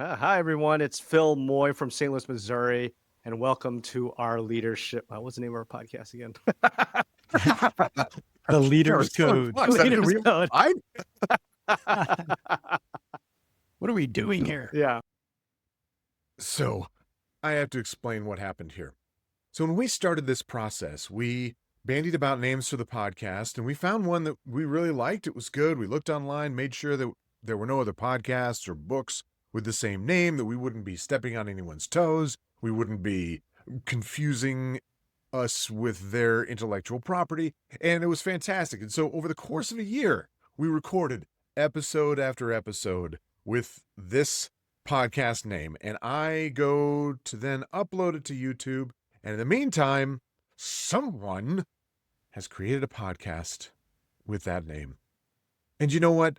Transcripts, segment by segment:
Hi, everyone. It's Phil Moy from St. Louis, Missouri, and welcome to our leadership. What's the name of our podcast again? The Leader's Code. Leader's Code. What are we doing here? Yeah. So I have to explain what happened here. So when we started this process, we bandied about names for the podcast, and we found one that we really liked. It was good. We looked online, made sure that there were no other podcasts or books with the same name, that we wouldn't be stepping on anyone's toes. We wouldn't be confusing us with their intellectual property. And it was fantastic. And so over the course of a year, we recorded episode after episode with this podcast name. And I go to then upload it to YouTube. And in the meantime, someone has created a podcast with that name. And you know what?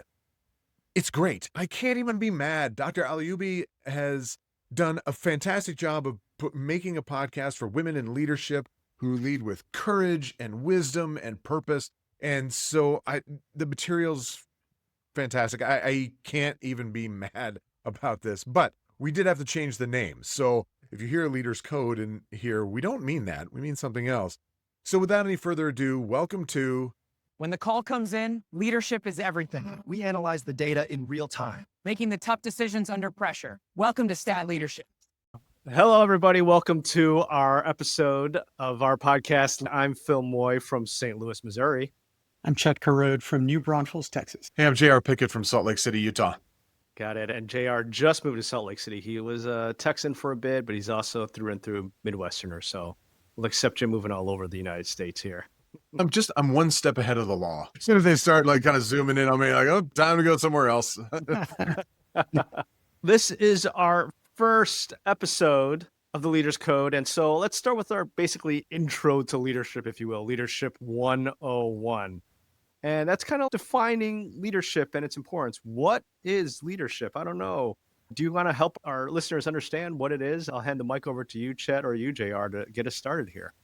It's great. I can't even be mad. Dr. Aliubi has done a fantastic job of making a podcast for women in leadership who lead with courage and wisdom and purpose. And so the material's fantastic. I can't even be mad about this, but we did have to change the name. So if you hear Leader's Code in here, we don't mean that. We mean something else. So without any further ado, welcome to... When the call comes in, leadership is everything. We analyze the data in real time, Making the tough decisions under pressure. Welcome to Stat Leadership. Hello, everybody. Welcome to our episode of our podcast. I'm Phil Moy from St. Louis, Missouri. I'm Chet Kharod from New Braunfels, Texas. Hey, I'm JR Pickett from Salt Lake City, Utah. Got it. And JR just moved to Salt Lake City. He was a Texan for a bit, but he's also through and through Midwesterner. So we'll accept you moving all over the United States here. I'm one step ahead of the law. As soon as they start kind of zooming in on me, oh, time to go somewhere else. This is our first episode of the Leader's Code. And so let's start with our basically intro to leadership, if you will, Leadership 101. And that's kind of defining leadership and its importance. What is leadership? I don't know. Do you want to help our listeners understand what it is? I'll hand the mic over to you, Chet, or you, JR, to get us started here.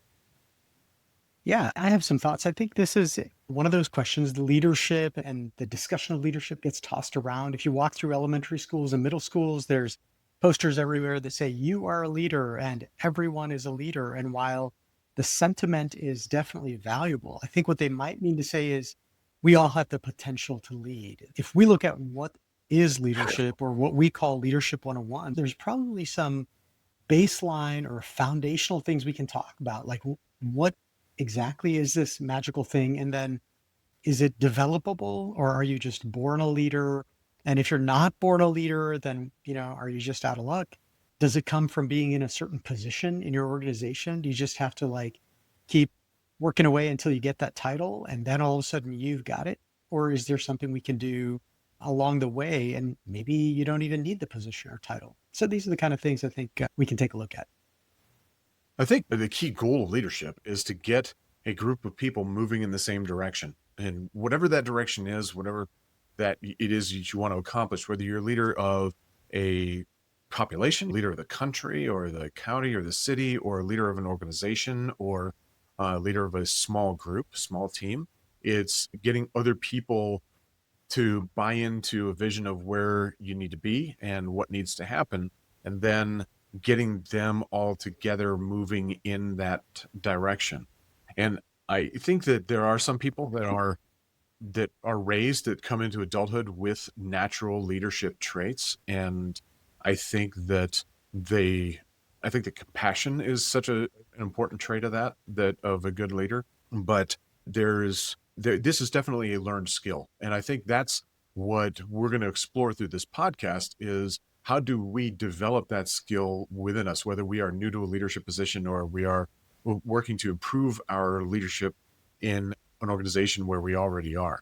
Yeah, I have some thoughts. I think this is one of those questions. The leadership and the discussion of leadership gets tossed around. If you walk through elementary schools and middle schools, there's posters everywhere that say, you are a leader and everyone is a leader. And while the sentiment is definitely valuable, I think what they might mean to say is we all have the potential to lead. If we look at what is leadership or what we call Leadership 101, there's probably some baseline or foundational things we can talk about, like what exactly is this magical thing? And then is it developable, or are you just born a leader? And if you're not born a leader, then, are you just out of luck? Does it come from being in a certain position in your organization? Do you just have to keep working away until you get that title and then all of a sudden you've got it? Or is there something we can do along the way and maybe you don't even need the position or title? So these are the kind of things I think we can take a look at. I think the key goal of leadership is to get a group of people moving in the same direction. And whatever that direction is, whatever that it is that you want to accomplish, whether you're a leader of a population, leader of the country or the county or the city, or a leader of an organization, or a leader of a small group, small team, it's getting other people to buy into a vision of where you need to be and what needs to happen. And then getting them all together moving in that direction. And I think that there are some people that are raised, that come into adulthood with natural leadership traits. And I think that compassion is such an important trait of that of a good leader. But this is definitely a learned skill. And I think that's what we're going to explore through this podcast is, how do we develop that skill within us, whether we are new to a leadership position or we are working to improve our leadership in an organization where we already are?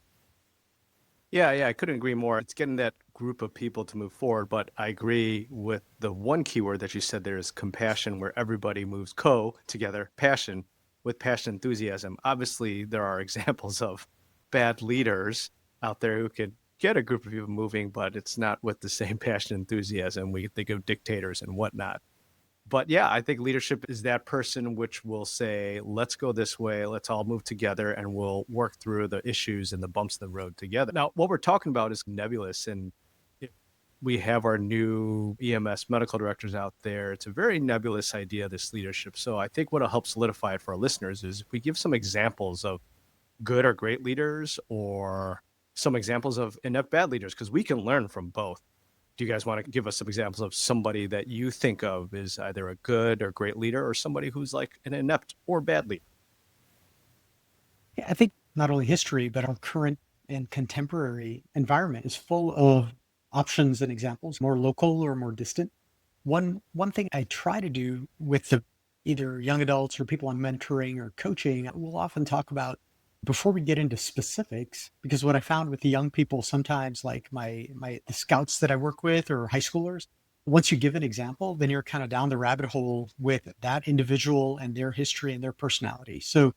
Yeah, I couldn't agree more. It's getting that group of people to move forward, but I agree with the one keyword that you said there is compassion, where everybody moves together, passion, with passion, enthusiasm. Obviously, there are examples of bad leaders out there who could get a group of people moving, but it's not with the same passion and enthusiasm. We think of dictators and whatnot. But yeah, I think leadership is that person which will say, let's go this way, let's all move together, and we'll work through the issues and the bumps in the road together. Now, what we're talking about is nebulous, and we have our new EMS medical directors out there. It's a very nebulous idea, this leadership. So I think what'll help solidify it for our listeners is if we give some examples of good or great leaders or some examples of inept bad leaders, because we can learn from both. Do you guys want to give us some examples of somebody that you think of as either a good or great leader or somebody who's like an inept or bad leader? Yeah, I think not only history, but our current and contemporary environment is full of options and examples, more local or more distant. One thing I try to do with the either young adults or people I'm mentoring or coaching, we'll often talk about before we get into specifics, because what I found with the young people sometimes, like the scouts that I work with or high schoolers, once you give an example, then you're kind of down the rabbit hole with that individual and their history and their personality. So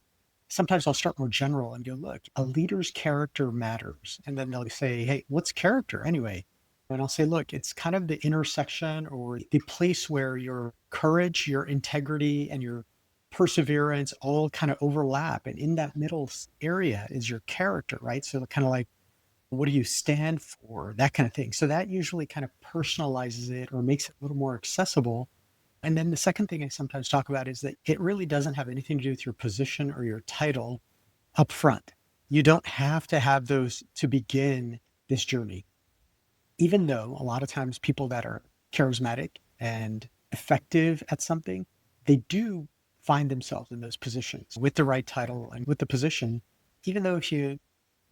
sometimes I'll start more general and go, look, a leader's character matters. And then they'll say, hey, what's character anyway? And I'll say, look, it's kind of the intersection or the place where your courage, your integrity, and your perseverance all kind of overlap. And in that middle area is your character, right? So kind of like, what do you stand for? That kind of thing. So that usually kind of personalizes it or makes it a little more accessible. And then the second thing I sometimes talk about is that it really doesn't have anything to do with your position or your title up front. You don't have to have those to begin this journey. Even though a lot of times people that are charismatic and effective at something, they do find themselves in those positions with the right title and with the position. Even though if you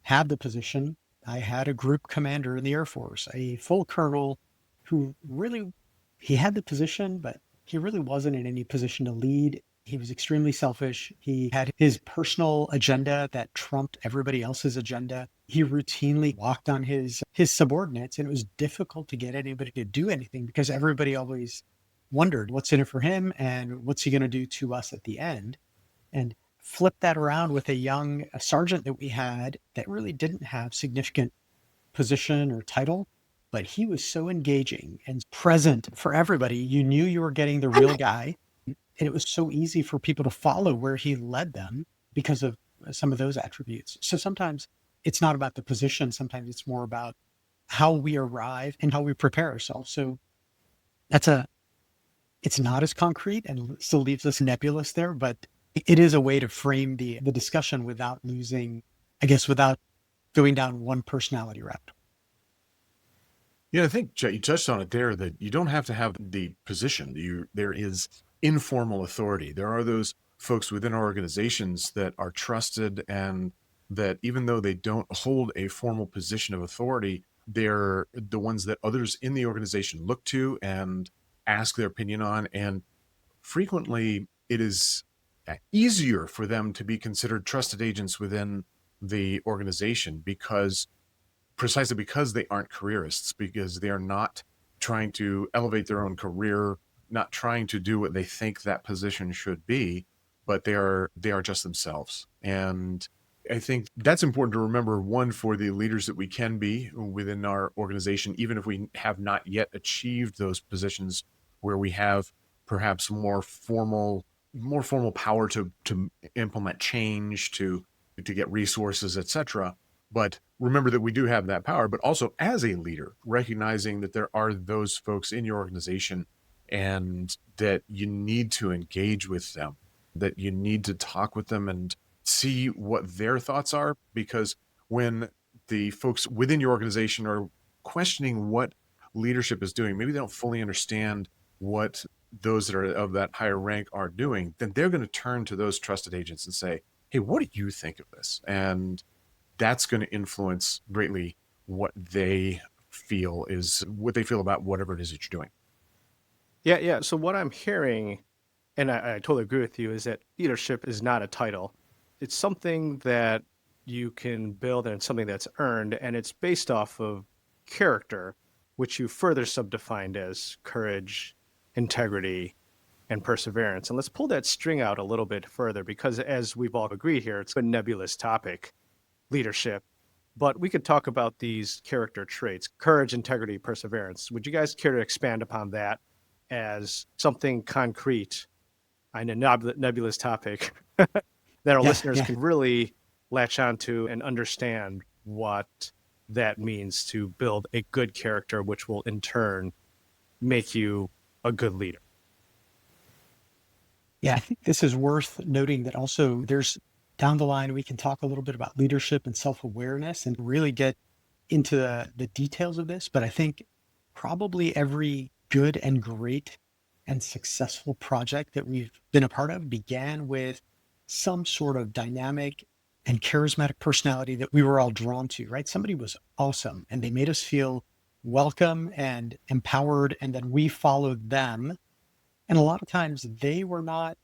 have the position, I had a group commander in the Air Force, a full colonel who really, he had the position, but he really wasn't in any position to lead. He was extremely selfish. He had his personal agenda that trumped everybody else's agenda. He routinely walked on his subordinates, and it was difficult to get anybody to do anything because everybody always wondered what's in it for him and what's he going to do to us at the end. And flip that around with a sergeant that we had that really didn't have significant position or title, but he was so engaging and present for everybody. You knew you were getting the real guy. And it was so easy for people to follow where he led them because of some of those attributes. So sometimes it's not about the position. Sometimes it's more about how we arrive and how we prepare ourselves. So it's not as concrete and still leaves us nebulous there, but it is a way to frame the discussion without without going down one personality route. Yeah, I think, Chet, you touched on it there, that you don't have to have the position. There is informal authority. There are those folks within our organizations that are trusted, and that even though they don't hold a formal position of authority, they're the ones that others in the organization look to and ask their opinion on. And frequently it is easier for them to be considered trusted agents within the organization precisely because they aren't careerists, because they are not trying to elevate their own career, not trying to do what they think that position should be, but they are just themselves. And I think that's important to remember, one, for the leaders that we can be within our organization, even if we have not yet achieved those positions where we have perhaps more formal power to implement change, to get resources, etc. But remember that we do have that power, but also as a leader, recognizing that there are those folks in your organization and that you need to engage with them, that you need to talk with them and see what their thoughts are. Because when the folks within your organization are questioning what leadership is doing, maybe they don't fully understand what those that are of that higher rank are doing, then they're going to turn to those trusted agents and say, hey, what do you think of this? And that's going to influence greatly what they feel about whatever it is that you're doing. Yeah. So what I'm hearing, and I totally agree with you, is that leadership is not a title. It's something that you can build, and it's something that's earned, and it's based off of character, which you further subdefined as courage, integrity, and perseverance. And let's pull that string out a little bit further, because as we've all agreed here, it's a nebulous topic, leadership. But we could talk about these character traits: courage, integrity, perseverance. Would you guys care to expand upon that as something concrete on a nebulous topic that our listeners can really latch onto and understand what that means to build a good character, which will in turn make you a good leader. Yeah, I think this is worth noting that also there's down the line, we can talk a little bit about leadership and self-awareness and really get into the details of this. But I think probably every good and great and successful project that we've been a part of began with some sort of dynamic and charismatic personality that we were all drawn to, right? Somebody was awesome and they made us feel welcome and empowered, and then we followed them. And a lot of times they were not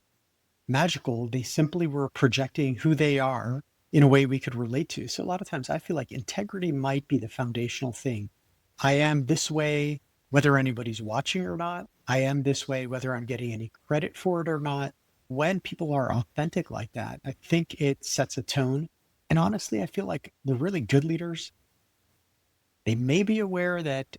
magical. They simply were projecting who they are in a way we could relate to. So a lot of times I feel like integrity might be the foundational thing. I am this way, whether anybody's watching or not. I am this way, whether I'm getting any credit for it or not. When people are authentic like that, I think it sets a tone. And honestly, I feel like the really good leaders, they may be aware that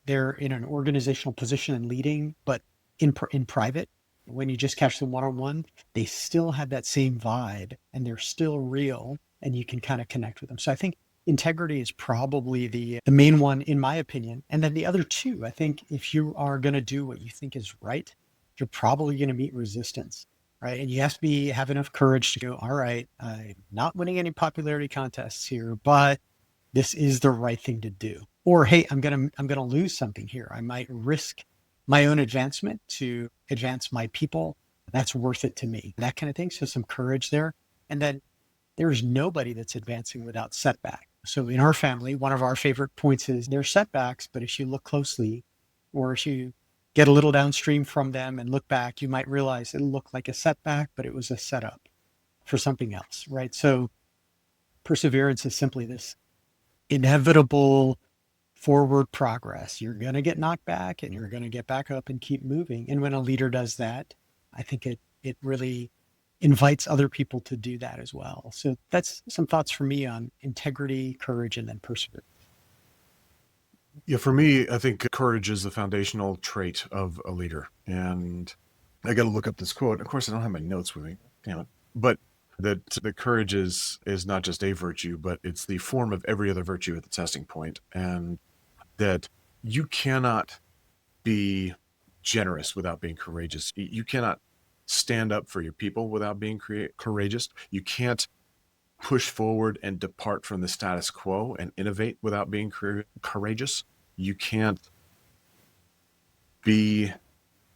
they're in an organizational position and leading, but in private, when you just catch them one-on-one, they still have that same vibe and they're still real and you can kind of connect with them. So I think integrity is probably the main one, in my opinion. And then the other two, I think if you are going to do what you think is right, you're probably going to meet resistance, right? And you have to have enough courage to go, all right, I'm not winning any popularity contests here, but this is the right thing to do. Or, hey, I'm gonna lose something here. I might risk my own advancement to advance my people. That's worth it to me. That kind of thing. So some courage there. And then there's nobody that's advancing without setback. So in our family, one of our favorite points is there's setbacks, but if you look closely, or if you get a little downstream from them and look back, you might realize it looked like a setback, but it was a setup for something else, right? So perseverance is simply this inevitable forward progress. You're going to get knocked back and you're going to get back up and keep moving. And when a leader does that, I think it really invites other people to do that as well. So that's some thoughts for me on integrity, courage, and then perseverance. Yeah, for me, I think courage is the foundational trait of a leader. And I got to look up this quote. Of course, I don't have my notes with me. Damn it. But that the courage is not just a virtue, but it's the form of every other virtue at the testing point. And that you cannot be generous without being courageous. You cannot stand up for your people without being courageous. You can't push forward and depart from the status quo and innovate without being courageous. You can't be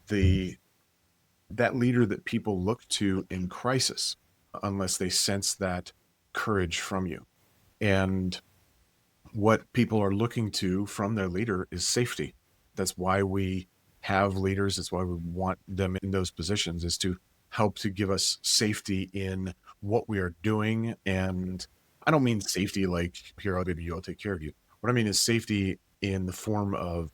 that leader that people look to in crisis unless they sense that courage from you. And what people are looking to from their leader is safety. That's why we have leaders. That's why we want them in those positions, is to help to give us safety in what we are doing. And I don't mean safety like, here, I'll baby you, I'll take care of you. What I mean is safety in the form of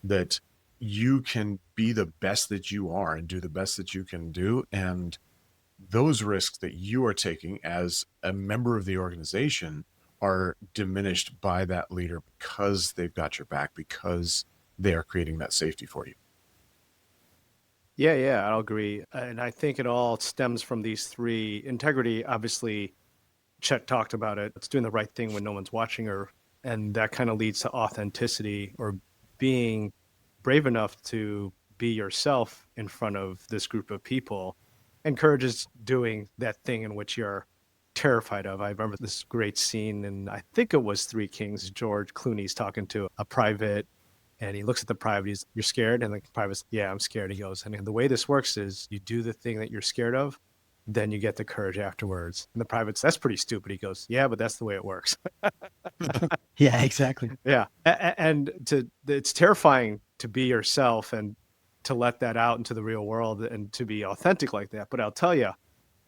that you can be the best that you are and do the best that you can do. And those risks that you are taking as a member of the organization are diminished by that leader because they've got your back, because they are creating that safety for you. Yeah, I'll agree. And I think it all stems from these three. Integrity, obviously, Chet talked about it. It's doing the right thing when no one's watching her. And that kind of leads to authenticity, or being brave enough to be yourself in front of this group of people. And courage is doing that thing in which you're terrified of. I remember this great scene, and I think it was Three Kings. George Clooney's talking to a private, and he looks at the private. You're scared? And the private's, yeah, I'm scared. He goes, and the way this works is you do the thing that you're scared of, then you get the courage afterwards. And the private's, that's pretty stupid. He goes, yeah, but that's the way it works. Yeah, exactly. Yeah. And it's terrifying to be yourself and to let that out into the real world and to be authentic like that. But I'll tell you,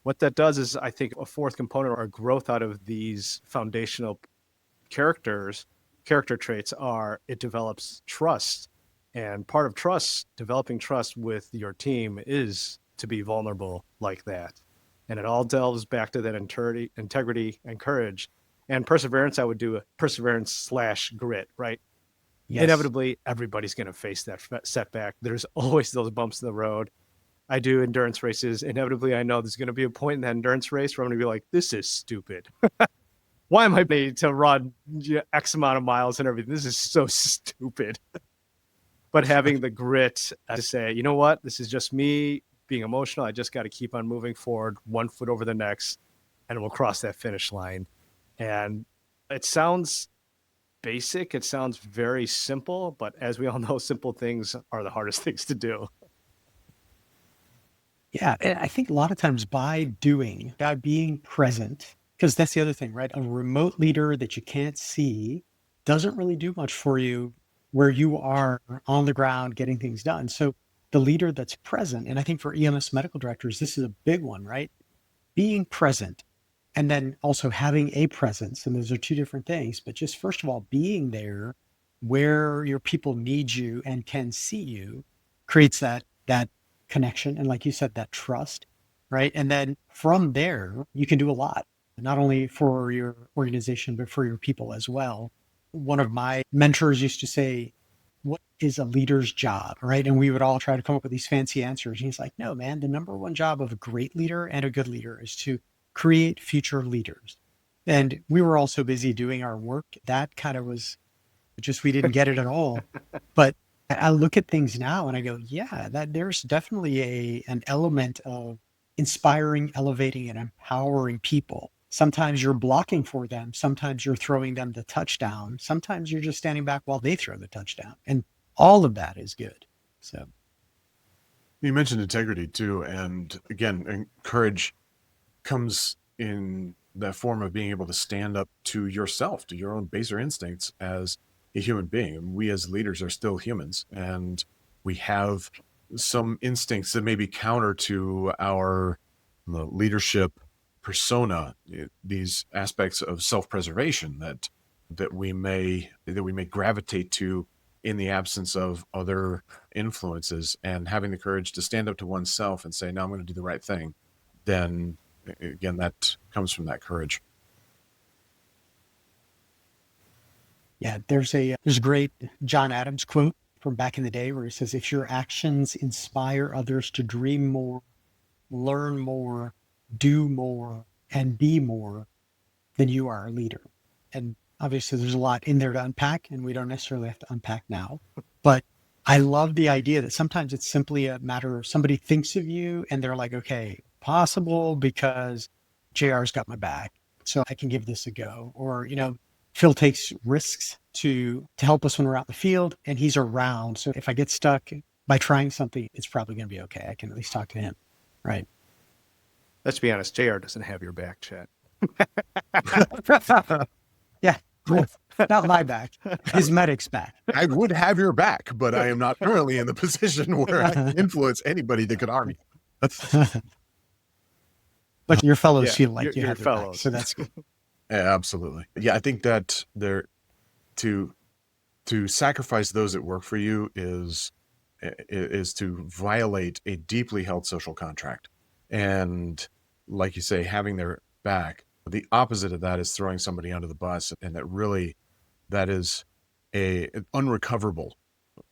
what that does is, I think, a fourth component or growth out of these foundational character traits are, it develops trust. And part of trust, developing trust with your team, is to be vulnerable like that. And it all delves back to that integrity and courage. And perseverance, I would do a perseverance/grit, right? Yes. Inevitably, everybody's going to face that setback. There's always those bumps in the road. I do endurance races. Inevitably, I know there's going to be a point in that endurance race where I'm going to be like, this is stupid. why am I made to run X amount of miles and everything? This is so stupid. But having the grit to say, you know what, this is just me being emotional. I just got to keep on moving forward, one foot over the next, and we'll cross that finish line. And it sounds basic. It sounds very simple, but as we all know, simple things are the hardest things to do. Yeah, and I think a lot of times by being present, because that's the other thing, right? A remote leader that you can't see doesn't really do much for you where you are on the ground getting things done. So the leader that's present, and I think for EMS medical directors, this is a big one, right? Being present and then also having a presence. And those are two different things. But just first of all, being there where your people need you and can see you creates that connection. And like you said, that trust, right? And then from there, you can do a lot, not only for your organization, but for your people as well. One of my mentors used to say, what is a leader's job, right? And we would all try to come up with these fancy answers. And he's like, no, man, the number one job of a great leader and a good leader is to create future leaders. And we were all so busy doing our work. That kind of was just, we didn't get it at all. But I look at things now and I go, yeah, that there's definitely an element of inspiring, elevating, and empowering people. Sometimes you're blocking for them. Sometimes you're throwing them the touchdown. Sometimes you're just standing back while they throw the touchdown. And all of that is good. So You mentioned integrity too. And again, courage comes in that form of being able to stand up to yourself, to your own baser instincts as a human being. And we as leaders are still humans, and we have some instincts that may be counter to our leadership persona, these aspects of self-preservation that we may gravitate to in the absence of other influences. And having the courage to stand up to oneself and say, no, I'm going to do the right thing, then again, that comes from that courage. yeah, there's a great John Adams quote from back in the day where he says, if your actions inspire others to dream more, learn more, do more, and be more, then you are a leader. And obviously there's a lot in there to unpack, and we don't necessarily have to unpack now. But I love the idea that sometimes it's simply a matter of somebody thinks of you and they're like, okay, possible because JR's got my back, so I can give this a go. Or, Phil takes risks to help us when we're out in the field, and he's around. So if I get stuck by trying something, it's probably going to be okay. I can at least talk to him. Right. Let's be honest, JR doesn't have your back, Chet. Yeah. Cool. Not my back, his medic's back. I would have your back, but I am not currently in the position where I can influence anybody that could harm you. But your fellows Yeah, feel like you your have their back, fellows. so that's good. Yeah, absolutely. Yeah, I think that to sacrifice those that work for you is to violate a deeply held social contract. And like you say, having their back, the opposite of that is throwing somebody under the bus. And that is an unrecoverable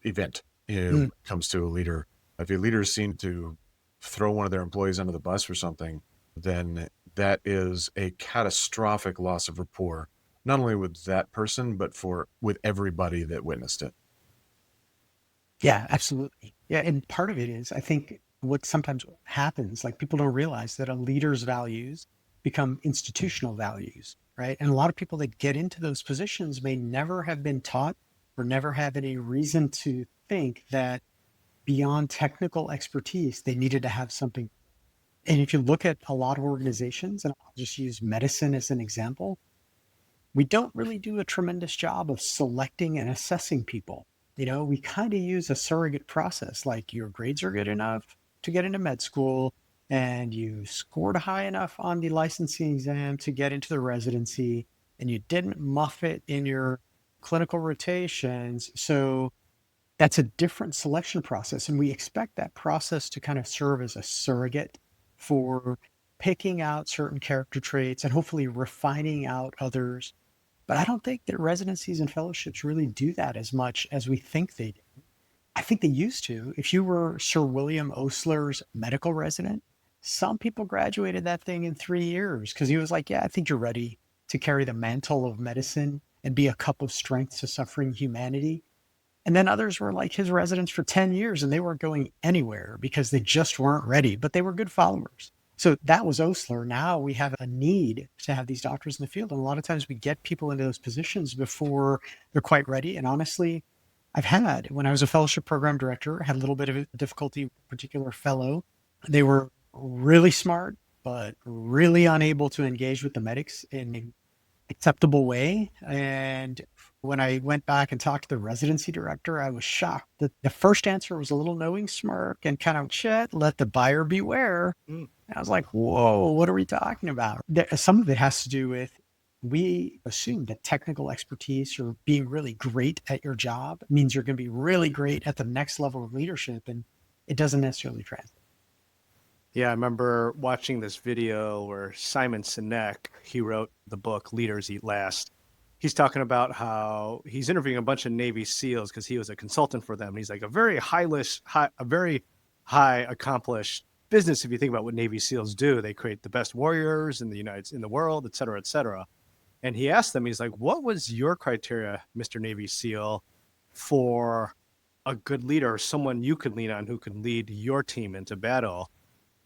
event when it comes to a leader. If a leader is seen to throw one of their employees under the bus for something, then that is a catastrophic loss of rapport, not only with that person, but with everybody that witnessed it. Yeah, absolutely. Yeah. And part of it is, I think what sometimes happens, like people don't realize that a leader's values become institutional values, right? And a lot of people that get into those positions may never have been taught or never have any reason to think that beyond technical expertise, they needed to have something. And if you look at a lot of organizations, and I'll just use medicine as an example, we don't really do a tremendous job of selecting and assessing people. We kind of use a surrogate process, like your grades are good enough to get into med school, and you scored high enough on the licensing exam to get into the residency, and you didn't muff it in your clinical rotations. So that's a different selection process. And we expect that process to kind of serve as a surrogate for picking out certain character traits and hopefully refining out others. But I don't think that residencies and fellowships really do that as much as we think they do. I think they used to. If you were Sir William Osler's medical resident, some people graduated that thing in 3 years because he was like, yeah, I think you're ready to carry the mantle of medicine and be a cup of strength to suffering humanity. And then others were like his residents for 10 years and they weren't going anywhere because they just weren't ready, but they were good followers. So that was Osler. Now we have a need to have these doctors in the field. And a lot of times we get people into those positions before they're quite ready. And honestly, I've had, when I was a fellowship program director, I had a little bit of a difficulty with a particular fellow. They were really smart, but really unable to engage with the medics in an acceptable way. And when I went back and talked to the residency director, I was shocked that the first answer was a little knowing smirk and kind of, Chet, let the buyer beware. And I was like, whoa, what are we talking about? Some of it has to do with, we assume that technical expertise or being really great at your job means you're going to be really great at the next level of leadership. And it doesn't necessarily translate. Yeah, I remember watching this video where Simon Sinek, he wrote the book Leaders Eat Last. He's talking about how he's interviewing a bunch of Navy SEALs because he was a consultant for them. And he's like a very high accomplished business. If you think about what Navy SEALs do, they create the best warriors in the world, et cetera, et cetera. And he asked them, he's like, what was your criteria, Mr. Navy SEAL, for a good leader, someone you could lean on who could lead your team into battle?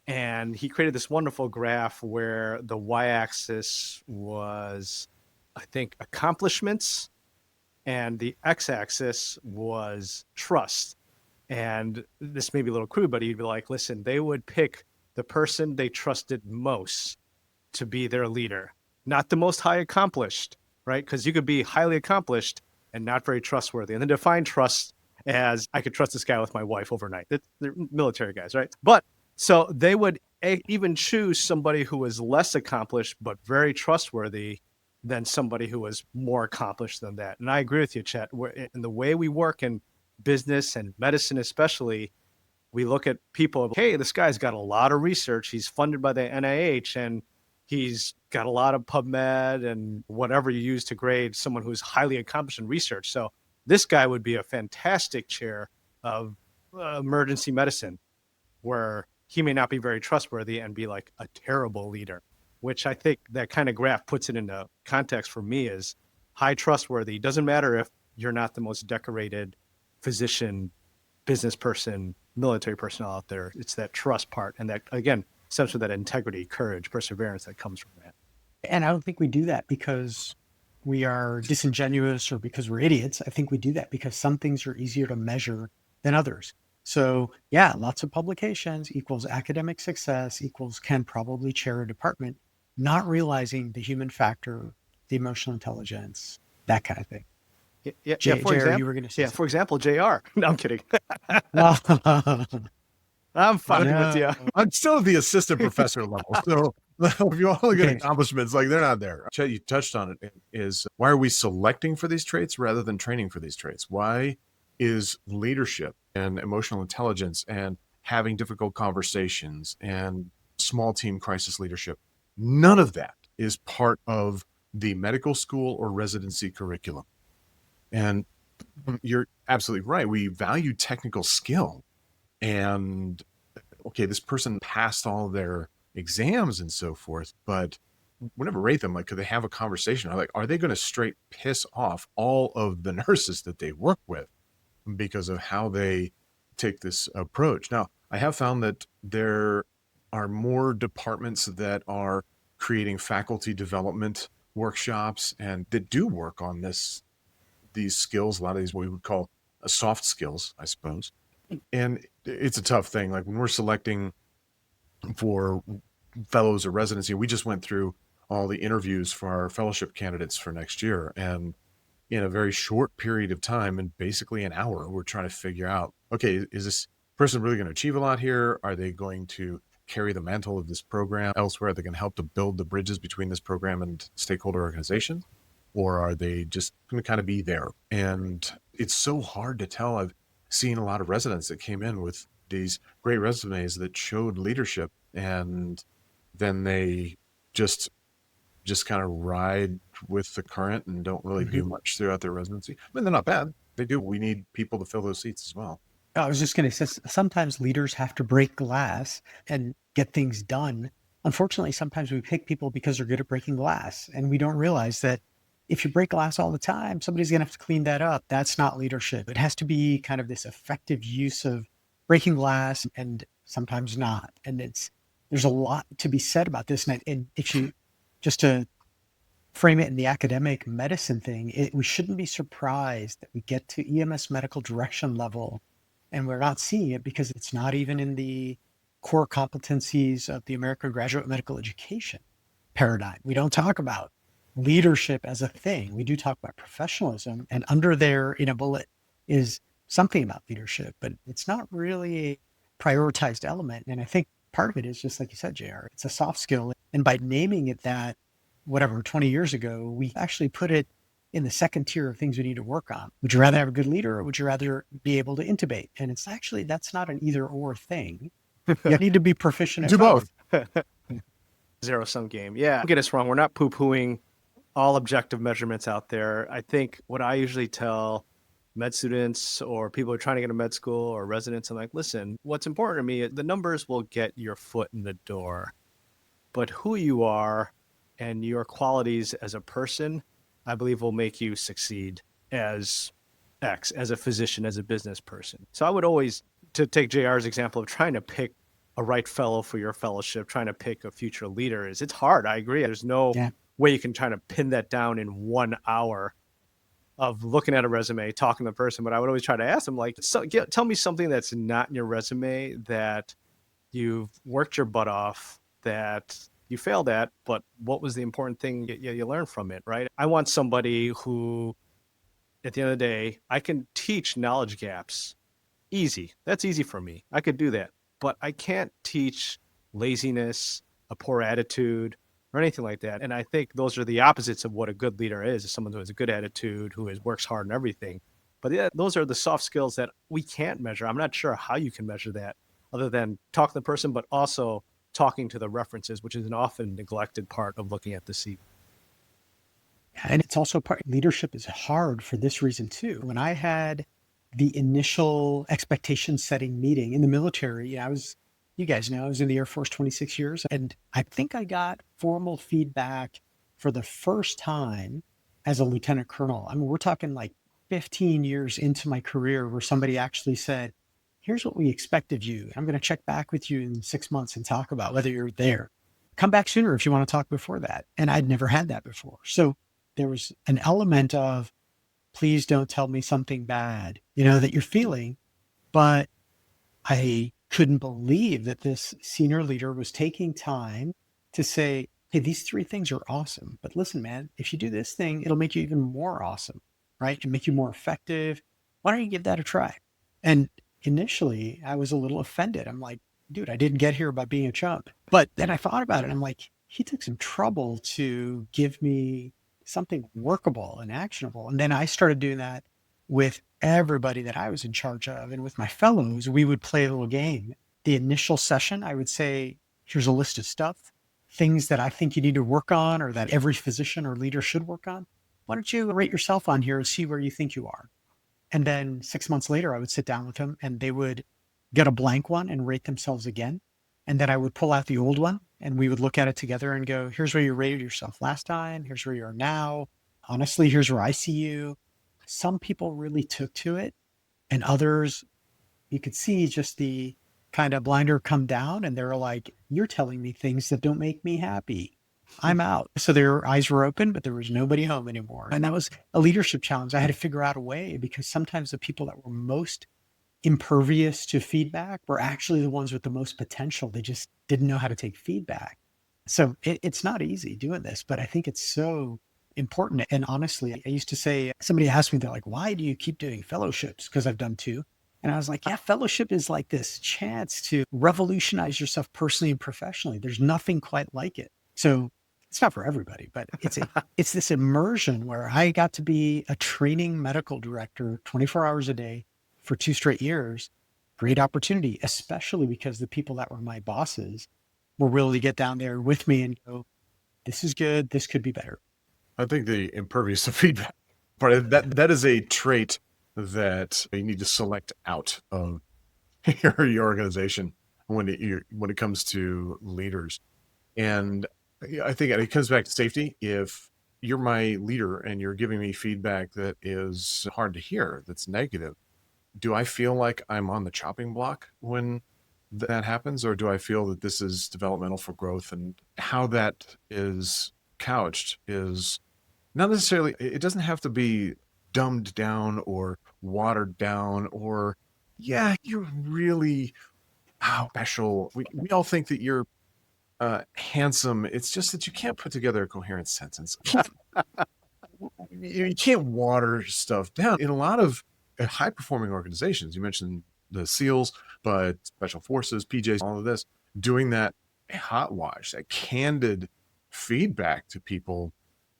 And he created this wonderful graph where the y-axis was, I think, accomplishments, and the x-axis was trust. And this may be a little crude, but he'd be like, listen, they would pick the person they trusted most to be their leader, not the most high accomplished, right? Because you could be highly accomplished and not very trustworthy. And then define trust as, I could trust this guy with my wife overnight. They're military guys, right? But so they would even choose somebody who was less accomplished but very trustworthy than somebody who was more accomplished than that. And I agree with you, Chet. In the way we work in business and medicine especially, we look at people, hey, this guy's got a lot of research. He's funded by the NIH, and he's got a lot of PubMed and whatever you use to grade someone who's highly accomplished in research. So this guy would be a fantastic chair of emergency medicine, where he may not be very trustworthy and be like a terrible leader, which I think that kind of graph puts it into context for me is high trustworthy. Doesn't matter if you're not the most decorated physician, business person, military personnel out there. It's that trust part. And that, again, stems with that integrity, courage, perseverance that comes from that. And I don't think we do that because we are disingenuous or because we're idiots. I think we do that because some things are easier to measure than others. So yeah, lots of publications equals academic success equals can probably chair a department, not realizing the human factor, the emotional intelligence, that kind of thing. Yeah, JR, for example, you were going to say for example, JR. No, I'm kidding. something. I'm fucking No. with you. I'm still at the assistant professor level. So if you all look at Okay. accomplishments, like they're not there. Chet, you touched on it, is why are we selecting for these traits rather than training for these traits? Why is leadership and emotional intelligence and having difficult conversations and small team crisis leadership, none of that is part of the medical school or residency curriculum? And you're absolutely right. We value technical skill. And okay, this person passed all their exams and so forth, but we never rate them. Like, could they have a conversation? Like, are they going to straight piss off all of the nurses that they work with because of how they take this approach? Now, I have found that there are more departments that are creating faculty development workshops and that do work on these skills. A lot of these, what we would call soft skills, I suppose. And it's a tough thing. Like when we're selecting for fellows or residency, we just went through all the interviews for our fellowship candidates for next year. And in a very short period of time, in basically an hour, we're trying to figure out, okay, is this person really going to achieve a lot here? Are they going to carry the mantle of this program elsewhere? Are they going to help to build the bridges between this program and stakeholder organizations? Or are they just going to kind of be there? And it's so hard to tell. I've seen a lot of residents that came in with these great resumes that showed leadership, and then they just kind of ride with the current and don't really do much throughout their residency. I mean, they're not bad. They do. We need people to fill those seats as well. I was just going to say, sometimes leaders have to break glass and get things done unfortunately, sometimes we pick people because they're good at breaking glass. And we don't realize that if you break glass all the time, somebody's going to have to clean that up. That's not leadership. It has to be kind of this effective use of breaking glass and sometimes not. And there's a lot to be said about this. And if you just to frame it in the academic medicine thing, we shouldn't be surprised that we get to EMS medical direction level and we're not seeing it because it's not even in the core competencies of the American graduate medical education paradigm. We don't talk about leadership as a thing. We do talk about professionalism, and under there in a bullet is something about leadership, but it's not really a prioritized element. And I think part of it is just like you said, JR, it's a soft skill. And by naming it that, whatever, 20 years ago, we actually put it in the second tier of things we need to work on. Would you rather have a good leader or would you rather be able to intubate? And it's actually, that's not an either or thing. You need to be proficient at Do both. Zero-sum game. Yeah, don't get us wrong. We're not poo-pooing all objective measurements out there. I think what I usually tell med students or people who are trying to get to med school or residents, I'm like, listen, what's important to me, the numbers will get your foot in the door, but who you are and your qualities as a person, I believe will make you succeed as X, as a physician, as a business person. So I would always, to take JR's example of trying to pick a right fellow for your fellowship, trying to pick a future leader, it's hard. I agree. There's no way you can try to pin that down in 1 hour of looking at a resume, talking to the person. But I would always try to ask them, like, tell me something that's not in your resume that you've worked your butt off, that you failed at, but what was the important thing you learned from it, right? I want somebody who, at the end of the day, I can teach knowledge gaps. Easy. That's easy for me. I could do that. But I can't teach laziness, a poor attitude, or anything like that. And I think those are the opposites of what a good leader is someone who has a good attitude, works hard and everything. But yeah, those are the soft skills that we can't measure. I'm not sure how you can measure that other than talk to the person, but also talking to the references, which is an often neglected part of looking at the CV. And it's also leadership is hard for this reason too. When I had the initial expectation setting meeting in the military, you guys know, I was in the Air Force 26 years, and I think I got formal feedback for the first time as a lieutenant colonel. I mean, we're talking like 15 years into my career where somebody actually said, here's what we expect of you. I'm going to check back with you in 6 months and talk about whether you're there. Come back sooner if you want to talk before that. And I'd never had that before. So there was an element of, please don't tell me something bad, that you're feeling. But I couldn't believe that this senior leader was taking time to say, hey, these 3 things are awesome. But listen, man, if you do this thing, it'll make you even more awesome, right? And make you more effective. Why don't you give that a try? And initially, I was a little offended. I'm like, dude, I didn't get here by being a chump. But then I thought about it. And I'm like, he took some trouble to give me something workable and actionable. And then I started doing that with everybody that I was in charge of. And with my fellows, we would play a little game. The initial session, I would say, here's a list of stuff, things that I think you need to work on or that every physician or leader should work on. Why don't you rate yourself on here and see where you think you are? And then 6 months later, I would sit down with them and they would get a blank one and rate themselves again. And then I would pull out the old one and we would look at it together and go, here's where you rated yourself last time. Here's where you are now. Honestly, here's where I see you. Some people really took to it and others, you could see just the kind of blinder come down and they're like, you're telling me things that don't make me happy. I'm out. So their eyes were open, but there was nobody home anymore. And that was a leadership challenge. I had to figure out a way because sometimes the people that were most impervious to feedback were actually the ones with the most potential. They just didn't know how to take feedback. So it's not easy doing this, but I think it's so important. And honestly, I used to say, somebody asked me, they're like, why do you keep doing fellowships? Because I've done 2. And I was like, yeah, fellowship is like this chance to revolutionize yourself personally and professionally. There's nothing quite like it. So it's not for everybody, but it's this immersion where I got to be a training medical director 24 hours a day for 2 straight years. Great opportunity, especially because the people that were my bosses were willing to get down there with me and go, this is good. This could be better. I think the impervious to feedback part, that is a trait that you need to select out of your organization when it comes to leaders. And I think it comes back to safety. If you're my leader and you're giving me feedback that is hard to hear, that's negative, do I feel like I'm on the chopping block when that happens, or do I feel that this is developmental for growth? And how that is couched is not necessarily, it doesn't have to be dumbed down or watered down or, yeah, you're really special. We all think that you're handsome. It's just that you can't put together a coherent sentence. You can't water stuff down. In a lot of high performing organizations, you mentioned the SEALs, but special forces, PJs, all of this, doing that hot wash, that candid feedback to people.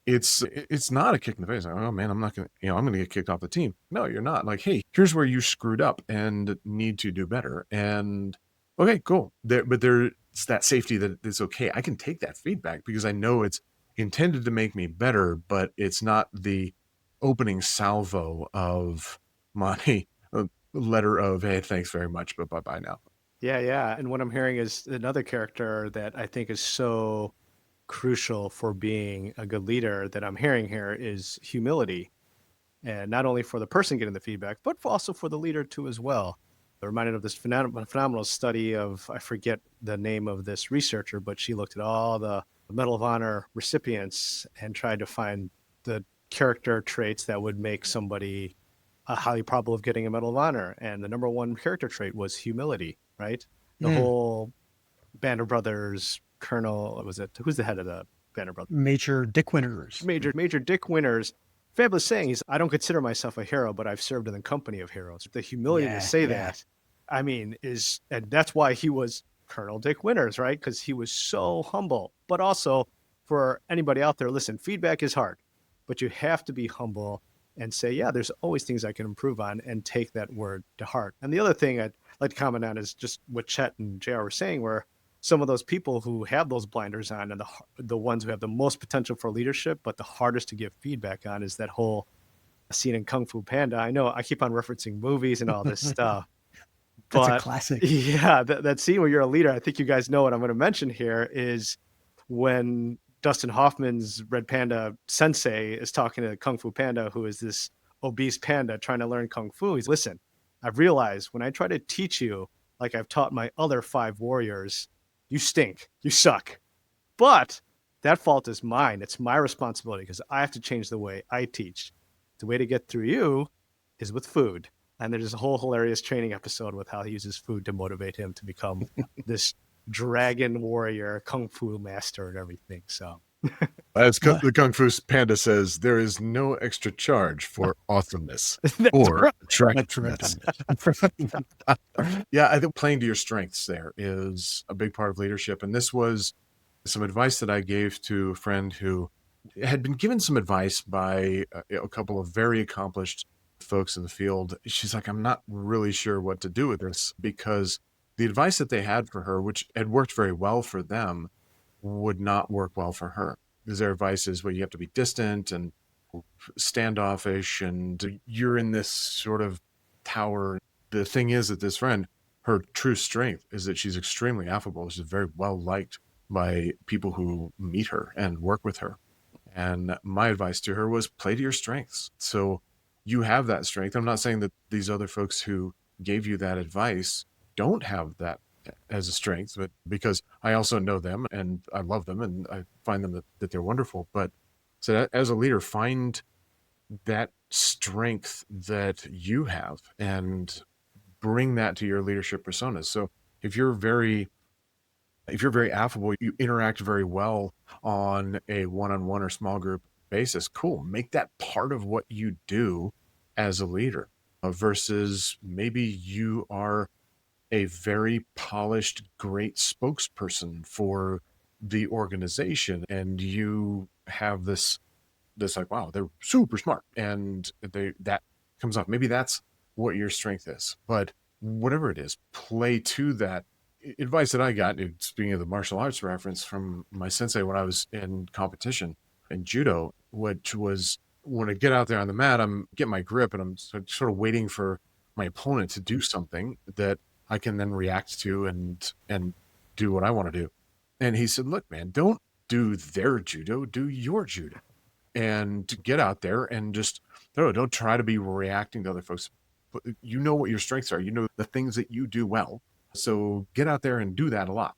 It's not a kick in the face. Like, oh man, I'm not gonna, I'm gonna get kicked off the team. No, you're not. Like, hey, here's where you screwed up and need to do better. And okay, cool. But there's that safety that it's okay. I can take that feedback because I know it's intended to make me better, but it's not the opening salvo of my letter of, hey, thanks very much, but bye-bye now. Yeah, yeah. And what I'm hearing is another character that I think is so crucial for being a good leader that I'm hearing here is humility. And not only for the person getting the feedback, but also for the leader too as well. I'm reminded of this phenomenal study of, I forget the name of this researcher, but she looked at all the Medal of Honor recipients and tried to find the character traits that would make somebody highly probable of getting a Medal of Honor. And the number one character trait was humility, right? The whole Band of Brothers Colonel, was it, who's the head of the Band of Brothers? Major Dick Winters. Major Dick Winters. Fabulous saying. I don't consider myself a hero, but I've served in the company of heroes. The humility to say that, I mean, and that's why he was Colonel Dick Winters, right? Because he was so humble. But also, for anybody out there, listen, feedback is hard, but you have to be humble and say, yeah, there's always things I can improve on, and take that word to heart. And the other thing I'd like to comment on is just what Chet and JR were saying, where some of those people who have those blinders on and the ones who have the most potential for leadership, but the hardest to give feedback on, is that whole scene in Kung Fu Panda. I know I keep on referencing movies and all this stuff. That's a classic. Yeah, that scene where you're a leader, I think you guys know what I'm going to mention here, is when Dustin Hoffman's Red Panda sensei is talking to Kung Fu Panda, who is this obese panda trying to learn Kung Fu. He's, listen, I've realized when I try to teach you like I've taught my other 5 warriors, you stink, you suck. But that fault is mine. It's my responsibility because I have to change the way I teach. The way to get through you is with food. And there's a whole hilarious training episode with how he uses food to motivate him to become this dragon warrior, Kung Fu master and everything. So as the Kung Fu Panda says, there is no extra charge for awesomeness or attractiveness. Yeah, I think playing to your strengths there is a big part of leadership. And this was some advice that I gave to a friend who had been given some advice by a couple of very accomplished folks in the field. She's like, I'm not really sure what to do with this, because the advice that they had for her, which had worked very well for them, would not work well for her. Because their advice is, well, you have to be distant and standoffish, and you're in this sort of tower. The thing is that this friend, her true strength is that she's extremely affable. She's very well liked by people who meet her and work with her. And my advice to her was, play to your strengths. So you have that strength. I'm not saying that these other folks who gave you that advice don't have that as a strength, but because I also know them and I love them and I find them that they're wonderful. But so that, as a leader, find that strength that you have and bring that to your leadership personas. So if you're very affable, you interact very well on a one-on-one or small group basis, cool. Make that part of what you do as a leader, versus maybe you are a very polished, great spokesperson for the organization, and you have this like, wow, they're super smart, and that comes off. Maybe that's what your strength is, but whatever it is, play to that. Advice that I got, speaking of the martial arts reference, from my sensei when I was in competition in judo, which was, when I get out there on the mat, I'm getting my grip and I'm sort of waiting for my opponent to do something that I can then react to and do what I want to do. And he said, look, man, don't do their judo, do your judo. And to get out there and just, no, don't try to be reacting to other folks. You know what your strengths are. You know the things that you do well. So get out there and do that a lot.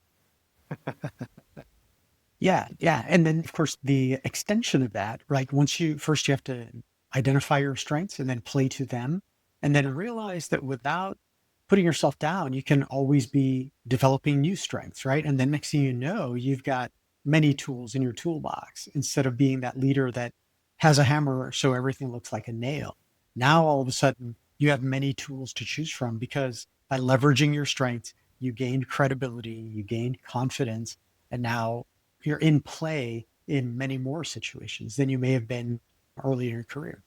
Yeah, yeah. And then, of course, the extension of that, right? Once you first, you have to identify your strengths and then play to them. And then realize that without putting yourself down, you can always be developing new strengths, right? And then next thing you know, you've got many tools in your toolbox instead of being that leader that has a hammer so everything looks like a nail. Now, all of a sudden, you have many tools to choose from because by leveraging your strengths, you gained credibility, you gained confidence, and now you're in play in many more situations than you may have been early in your career.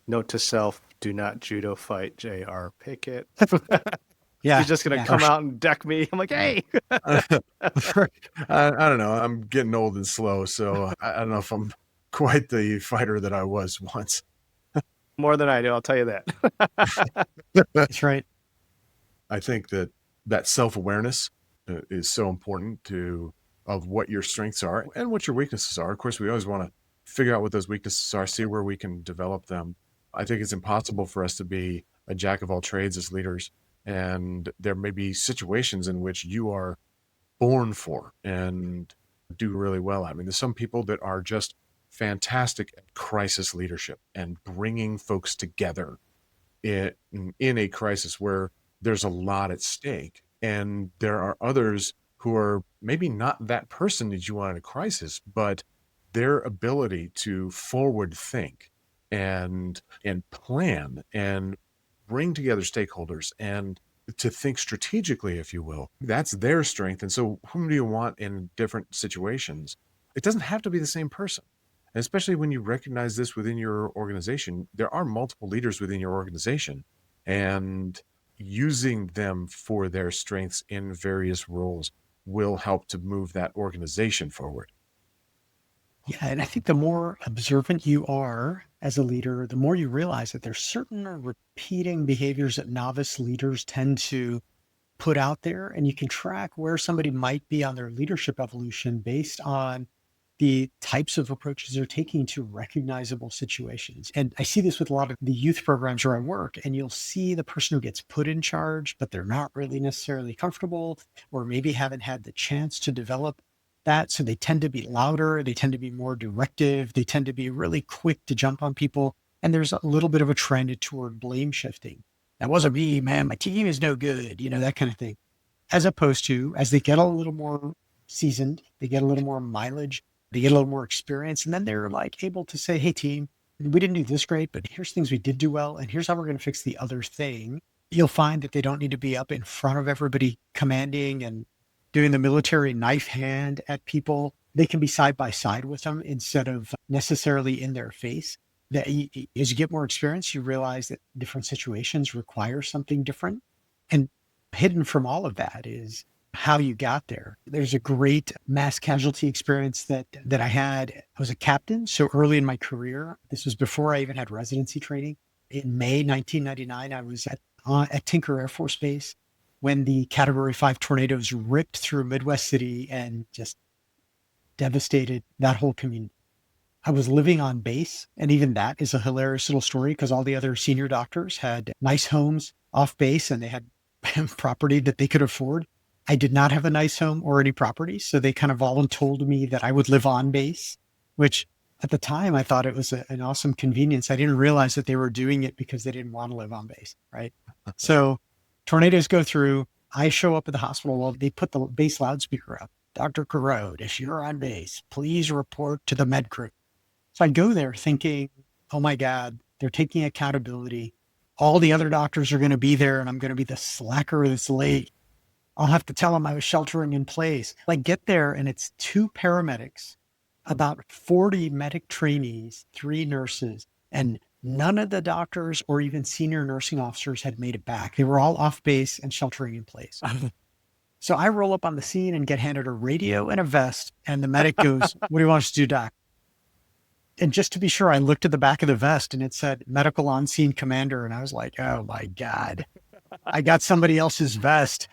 Note to self, do not judo fight JR Pickett. Yeah. He's just going to yeah. come out and deck me. I'm like, hey. I don't know. I'm getting old and slow, so I don't know if I'm quite the fighter that I was once. More than I do, I'll tell you that. That's right. I think that self-awareness is so important of what your strengths are and what your weaknesses are. Of course, we always want to figure out what those weaknesses are, see where we can develop them. I think it's impossible for us to be a jack of all trades as leaders. And there may be situations in which you are born for and do really well. I mean, there's some people that are just fantastic at crisis leadership and bringing folks together in a crisis where there's a lot at stake. And there are others who are maybe not that person that you want in a crisis, but their ability to forward think and plan and bring together stakeholders and to think strategically, if you will, that's their strength. And so whom do you want in different situations? It doesn't have to be the same person. And especially when you recognize this within your organization, there are multiple leaders within your organization, and using them for their strengths in various roles will help to move that organization forward. Yeah. And I think the more observant you are as a leader, the more you realize that there's certain repeating behaviors that novice leaders tend to put out there. And you can track where somebody might be on their leadership evolution based on the types of approaches they're taking to recognizable situations. And I see this with a lot of the youth programs where I work, and you'll see the person who gets put in charge, but they're not really necessarily comfortable, or maybe haven't had the chance to develop that. So they tend to be louder, they tend to be more directive, they tend to be really quick to jump on people. And there's a little bit of a trend toward blame shifting. That wasn't me, man. My team is no good, that kind of thing. As opposed to, as they get a little more seasoned, they get a little more mileage, they get a little more experience, and then they're like able to say, hey, team, we didn't do this great, but here's things we did do well, and here's how we're going to fix the other thing. You'll find that they don't need to be up in front of everybody commanding and doing the military knife hand at people. They can be side by side with them instead of necessarily in their face. That as you get more experience, you realize that different situations require something different. And hidden from all of that is how you got there. There's a great mass casualty experience that I had. I was a captain so early in my career. This was before I even had residency training. In May 1999, I was at Tinker Air Force Base when the Category 5 tornadoes ripped through Midwest City and just devastated that whole community. I was living on base, and even that is a hilarious little story because all the other senior doctors had nice homes off base and they had property that they could afford. I did not have a nice home or any property, so they kind of voluntold me that I would live on base, which at the time I thought it was an awesome convenience. I didn't realize that they were doing it because they didn't want to live on base, right? So tornadoes go through. I show up at the hospital. Well, they put the base loudspeaker up. Dr. Kharod, if you're on base, please report to the med crew. So I go there thinking, oh my God, they're taking accountability. All the other doctors are going to be there and I'm going to be the slacker that's late. I'll have to tell them I was sheltering in place. Like get there and it's 2 paramedics, about 40 medic trainees, 3 nurses, and none of the doctors or even senior nursing officers had made it back. They were all off base and sheltering in place. So I roll up on the scene and get handed a radio and a vest. And the medic goes, what do you want us to do, doc? And just to be sure, I looked at the back of the vest and it said medical on scene commander. And I was like, oh my God, I got somebody else's vest.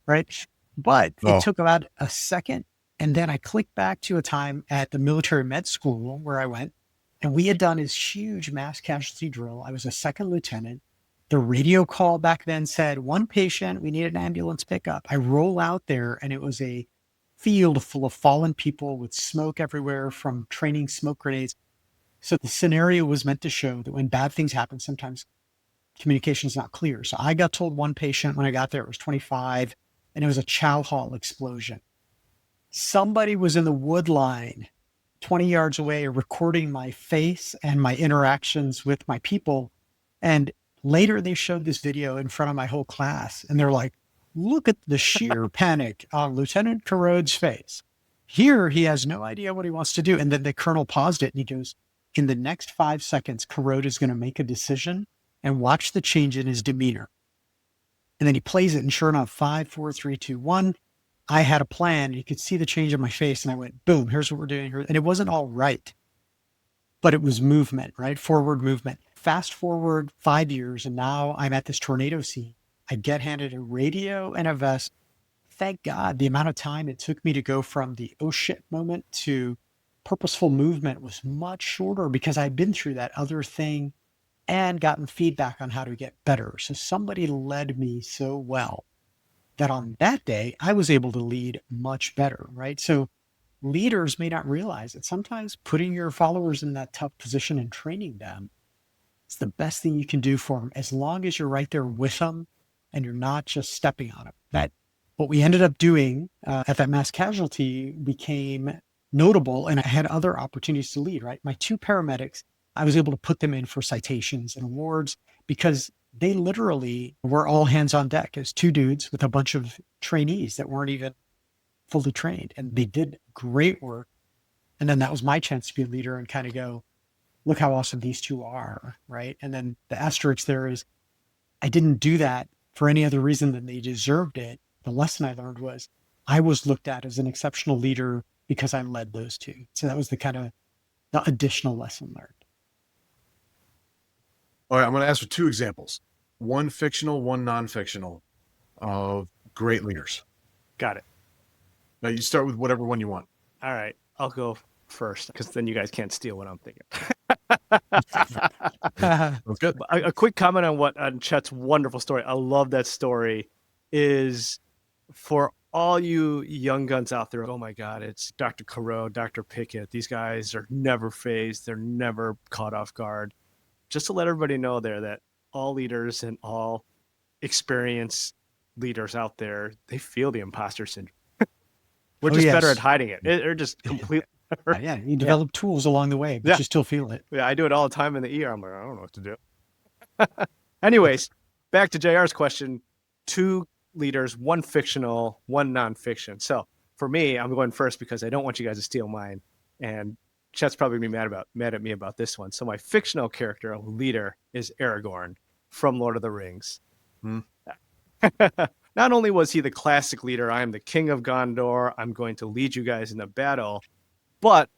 Right. But it Oh. took about a second. And then I clicked back to a time at the military med school where I went, and we had done this huge mass casualty drill. I was a second lieutenant. The radio call back then said, one patient, we need an ambulance pickup. I roll out there, and it was a field full of fallen people with smoke everywhere from training smoke grenades. So the scenario was meant to show that when bad things happen, sometimes communication is not clear. So I got told one patient when I got there, it was 25, and it was a chow hall explosion. Somebody was in the wood line 20 yards away recording my face and my interactions with my people. And later they showed this video in front of my whole class. And they're like, look at the sheer panic on Lieutenant Kharod's face. Here, he has no idea what he wants to do. And then the colonel paused it and he goes, in the next 5 seconds, Kharod is going to make a decision, and watch the change in his demeanor. And then he plays it. And sure enough, 5, 4, 3, 2, 1. I had a plan. You could see the change in my face. And I went, boom, here's what we're doing here. And it wasn't all right, but it was movement, right? Forward movement. Fast forward 5 years. And now I'm at this tornado scene. I get handed a radio and a vest. Thank God the amount of time it took me to go from the oh shit moment to purposeful movement was much shorter because I'd been through that other thing and gotten feedback on how to get better. So somebody led me so well that on that day, I was able to lead much better, right? So leaders may not realize that sometimes putting your followers in that tough position and training them is the best thing you can do for them, as long as you're right there with them and you're not just stepping on them. That what we ended up doing at that mass casualty became notable, and I had other opportunities to lead, right? My 2 paramedics, I was able to put them in for citations and awards because they literally were all hands on deck as 2 dudes with a bunch of trainees that weren't even fully trained. And they did great work. And then that was my chance to be a leader and kind of go, look how awesome these 2 are, right? And then the asterisk there is, I didn't do that for any other reason than they deserved it. The lesson I learned was I was looked at as an exceptional leader because I led those 2. So that was the kind of the additional lesson learned. All right, I'm going to ask for 2 examples, one fictional, one non-fictional, of great leaders. Got it. Now you start with whatever one you want. All right. I'll go first because then you guys can't steal what I'm thinking. That's good. A quick comment on Chet's wonderful story. I love that story. Is for all you young guns out there, oh my God, it's Dr. Kharod, Dr. Pickett. These guys are never phased. They're never caught off guard. Just to let everybody know there that all leaders and all experienced leaders out there, they feel the imposter syndrome. We're just better at hiding it. They're just completely. Yeah, you develop tools along the way, but you still feel it. Yeah, I do it all the time in the ER. I'm like, I don't know what to do. Anyways, back to JR's question. 2 leaders, one fictional, one nonfiction. So for me, I'm going first because I don't want you guys to steal mine. And Chet's probably gonna be mad at me about this one. So my fictional character leader is Aragorn from Lord of the Rings. Not only was he the classic leader, I am the king of Gondor, I'm going to lead you guys in the battle, but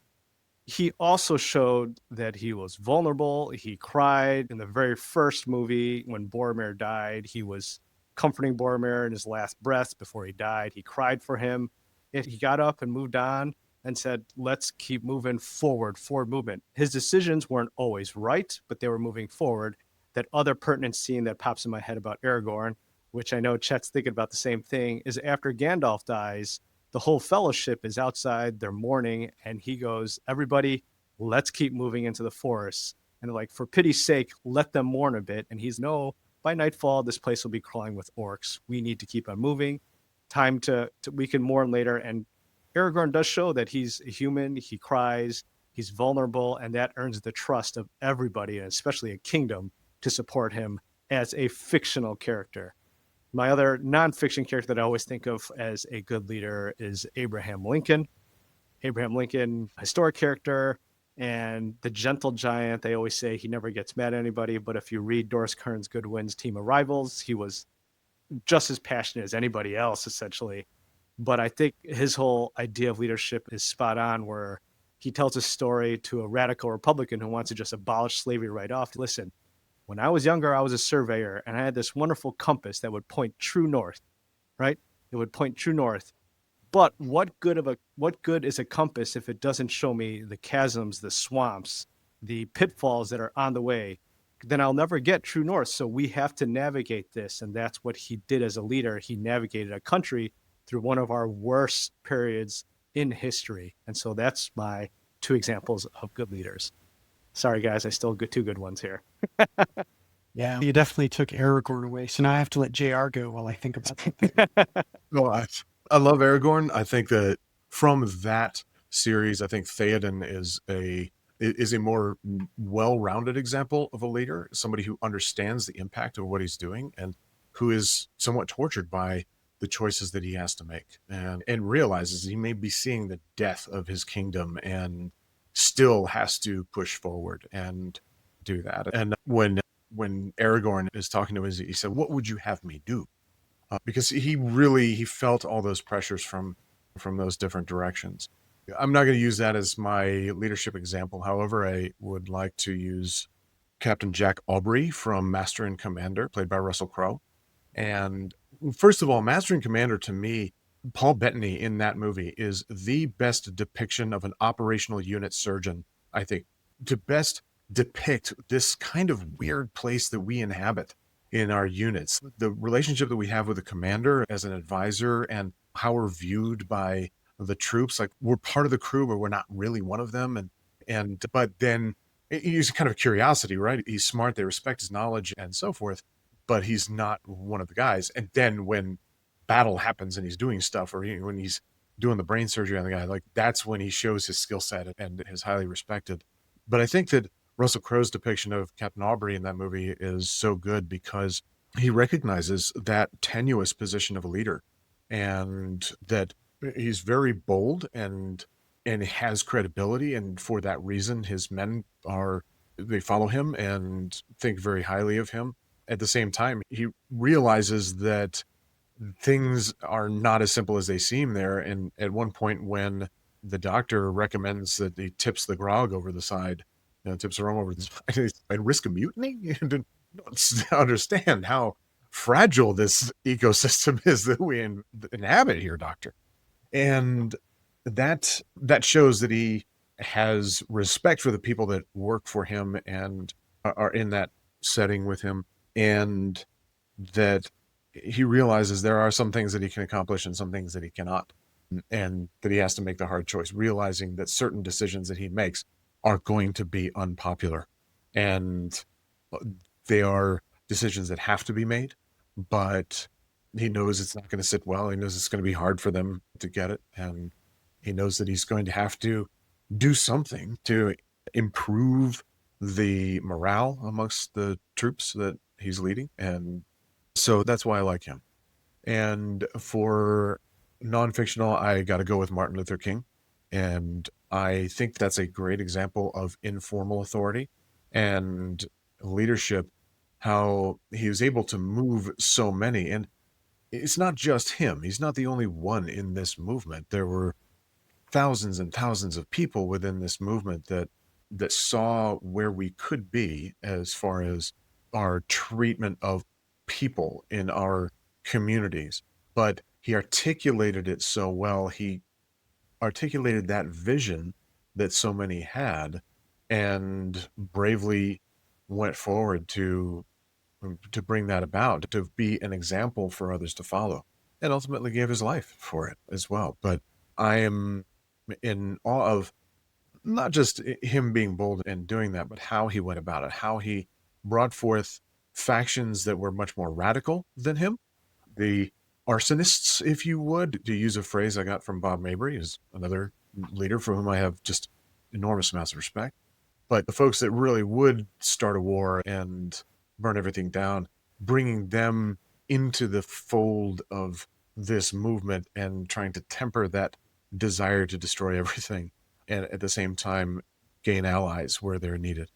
he also showed that he was vulnerable. He cried in the very first movie when Boromir died. He was comforting Boromir in his last breath before he died. He cried for him. Yet he got up and moved on and said, let's keep moving forward movement. His decisions weren't always right, but they were moving forward. That other pertinent scene that pops in my head about Aragorn, which I know Chet's thinking about the same thing, is after Gandalf dies, the whole fellowship is outside, they're mourning, and he goes, everybody, let's keep moving into the forest. And they're like, for pity's sake, let them mourn a bit. And he's, no, by nightfall, this place will be crawling with orcs. We need to keep on moving. Time to we can mourn later. And Aragorn does show that he's a human, he cries, he's vulnerable, and that earns the trust of everybody, and especially a kingdom, to support him as a fictional character. My other nonfiction character that I always think of as a good leader is Abraham Lincoln. Abraham Lincoln, historic character, and the gentle giant. They always say he never gets mad at anybody, but if you read Doris Kearns Goodwin's Team of Rivals, he was just as passionate as anybody else, essentially. But I think his whole idea of leadership is spot on, where he tells a story to a radical Republican who wants to just abolish slavery right off. Listen, When I was younger, I was a surveyor, and I had this wonderful compass that would point true north, right? It would point true north. But what good is a compass if it doesn't show me the chasms, the swamps, the pitfalls that are on the way? Then I'll never get true north. So we have to navigate this, and that's what he did as a leader. He navigated a country through one of our worst periods in history. And so that's my two examples of good leaders. Sorry, guys, I still get two good ones here. Yeah, you definitely took Aragorn away. So now I have to let JR go while I think about something. Well, I love Aragorn. I think that from that series, I think Theoden is a more well-rounded example of a leader, somebody who understands the impact of what he's doing and who is somewhat tortured by the choices that he has to make, and realizes he may be seeing the death of his kingdom and still has to push forward and do that. And when Aragorn is talking to him, he said, "What would you have me do?" Because he felt all those pressures from those different directions. I'm not going to use that as my leadership example. However, I would like to use Captain Jack Aubrey from Master and Commander, played by Russell Crowe. And first of all, Master and Commander, to me, Paul Bettany in that movie is the best depiction of an operational unit surgeon, I think, to best depict this kind of weird place that we inhabit in our units. The relationship that we have with the commander as an advisor and how we're viewed by the troops, like we're part of the crew, but we're not really one of them. But then he's kind of a curiosity, right? He's smart. They respect his knowledge and so forth, but he's not one of the guys. And then when battle happens and he's doing stuff, or when he's doing the brain surgery on the guy, like that's when he shows his skill set and is highly respected. But I think that Russell Crowe's depiction of Captain Aubrey in that movie is so good because he recognizes that tenuous position of a leader, and that he's very bold and has credibility, and for that reason his men they follow him and think very highly of him. At the same time, he realizes that things are not as simple as they seem there, and at one point when the doctor recommends that he tips the grog over the side, tips the rum over the side and risk a mutiny, and don't understand how fragile this ecosystem is that we inhabit here, doctor. And that shows that he has respect for the people that work for him and are in that setting with him, and that he realizes there are some things that he can accomplish and some things that he cannot, and that he has to make the hard choice, realizing that certain decisions that he makes are going to be unpopular, and they are decisions that have to be made, but he knows it's not going to sit well. He knows it's going to be hard for them to get it, and he knows that he's going to have to do something to improve the morale amongst the troops that he's leading. And so that's why I like him. And for non-fictional, I got to go with Martin Luther King. And I think that's a great example of informal authority and leadership, how he was able to move so many. And it's not just him. He's not the only one in this movement. There were thousands and thousands of people within this movement that saw where we could be as far as our treatment of people in our communities. But he articulated it so well. He articulated that vision that so many had, and bravely went forward to bring that about, to be an example for others to follow, and ultimately gave his life for it as well. But I am in awe of not just him being bold and doing that, but how he went about it, how he brought forth factions that were much more radical than him. The arsonists, if you would, to use a phrase I got from Bob Mabry, is another leader for whom I have just enormous amounts of respect. But the folks that really would start a war and burn everything down, bringing them into the fold of this movement and trying to temper that desire to destroy everything, and at the same time gain allies where they're needed.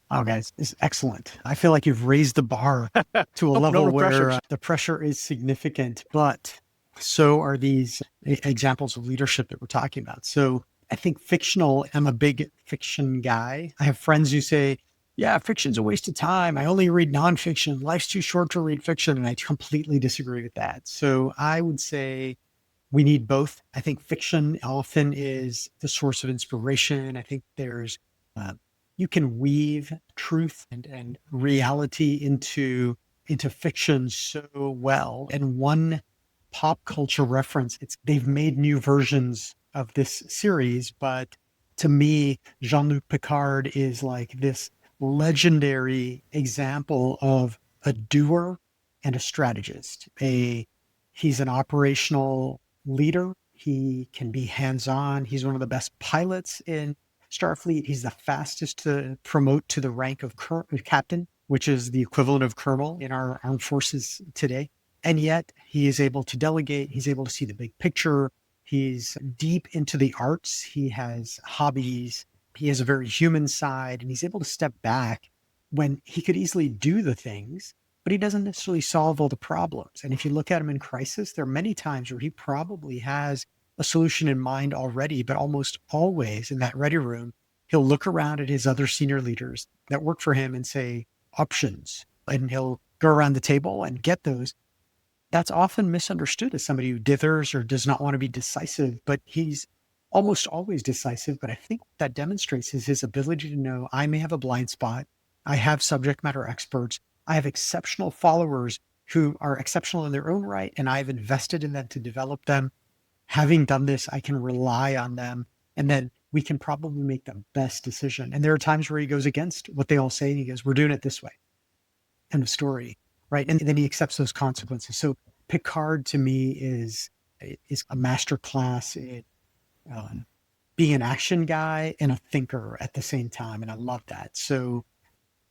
Oh, guys, it's excellent. I feel like you've raised the bar to a level where the pressure is significant, but so are these examples of leadership that we're talking about. So I think fictional, I'm a big fiction guy. I have friends who say, yeah, fiction's a waste of time. I only read nonfiction. Life's too short to read fiction. And I completely disagree with that. So I would say we need both. I think fiction often is the source of inspiration. I think uh, you can weave truth and reality into fiction so well. And one pop culture reference, they've made new versions of this series, but to me, Jean-Luc Picard is like this legendary example of a doer and a strategist. He's an operational leader. He can be hands-on. He's one of the best pilots in Starfleet. He's the fastest to promote to the rank of captain, which is the equivalent of colonel in our armed forces today. And yet he is able to delegate. He's able to see the big picture. He's deep into the arts. He has hobbies. He has a very human side, and he's able to step back when he could easily do the things, but he doesn't necessarily solve all the problems. And if you look at him in crisis, there are many times where he probably has a solution in mind already, but almost always in that ready room, he'll look around at his other senior leaders that work for him and say, options. And he'll go around the table and get those. That's often misunderstood as somebody who dithers or does not want to be decisive, but he's almost always decisive. But I think what that demonstrates is his ability to know I may have a blind spot. I have subject matter experts. I have exceptional followers who are exceptional in their own right, and I've invested in them to develop them. Having done this, I can rely on them, and then we can probably make the best decision. And there are times where he goes against what they all say, and he goes, we're doing it this way. End of story. Right. And then he accepts those consequences. So Picard to me is a master class in being an action guy and a thinker at the same time. And I love that. So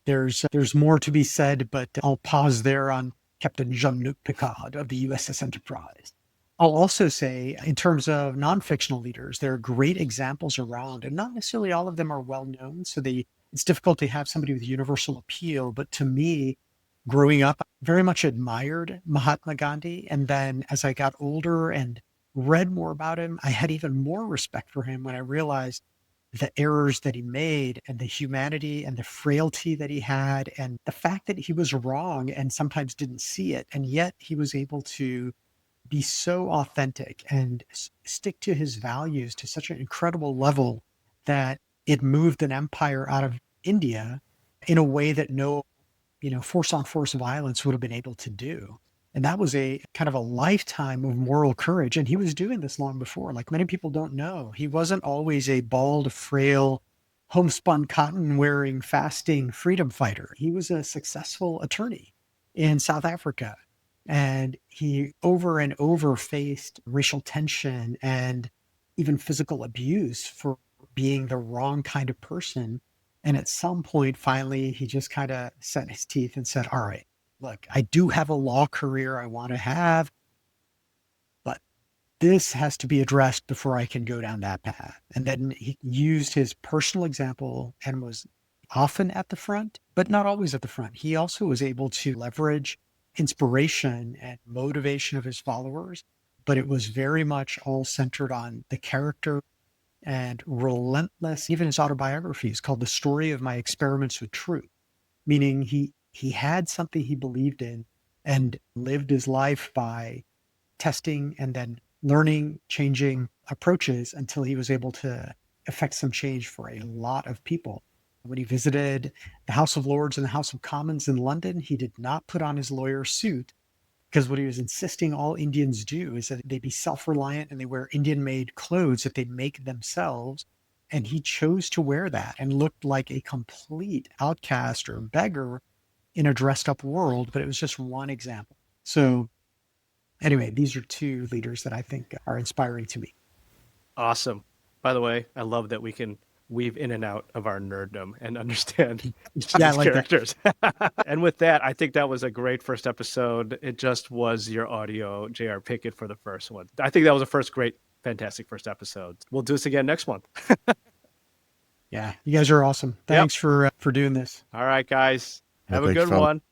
there's more to be said, but I'll pause there on Captain Jean-Luc Picard of the USS Enterprise. I'll also say, in terms of non-fictional leaders, there are great examples around, and not necessarily all of them are well known. So it's difficult to have somebody with universal appeal. But to me, growing up, I very much admired Mahatma Gandhi. And then as I got older and read more about him, I had even more respect for him when I realized the errors that he made and the humanity and the frailty that he had and the fact that he was wrong and sometimes didn't see it. And yet he was able to be so authentic and stick to his values to such an incredible level that it moved an empire out of India in a way that no force on force violence would have been able to do. And that was a kind of a lifetime of moral courage. And he was doing this long before. Like many people don't know, he wasn't always a bald, frail, homespun cotton wearing, fasting freedom fighter. He was a successful attorney in South Africa. And he over and over faced racial tension and even physical abuse for being the wrong kind of person. And at some point, finally, he just kind of set his teeth and said, all right, look, I do have a law career I want to have, but this has to be addressed before I can go down that path. And then he used his personal example and was often at the front, but not always at the front. He also was able to leverage inspiration and motivation of his followers, but it was very much all centered on the character and relentless. Even his autobiography is called The Story of My Experiments with Truth, meaning he had something he believed in and lived his life by testing and then learning, changing approaches until he was able to effect some change for a lot of people. When he visited the House of Lords and the House of Commons in London, he did not put on his lawyer's suit, because what he was insisting all Indians do is that they be self-reliant and they wear Indian-made clothes that they make themselves. And he chose to wear that and looked like a complete outcast or beggar in a dressed-up world, but it was just one example. So anyway, these are two leaders that I think are inspiring to me. Awesome. By the way, I love that we can weave in and out of our nerddom and understand each of Yeah, I these like characters. And with that, I think that was a great first episode. It just was your audio, JR Pickett, for the first one. I think that was a fantastic first episode. We'll do this again next month. Yeah, you guys are awesome. Thanks for doing this. All right, guys. Have a thanks, good fella. one.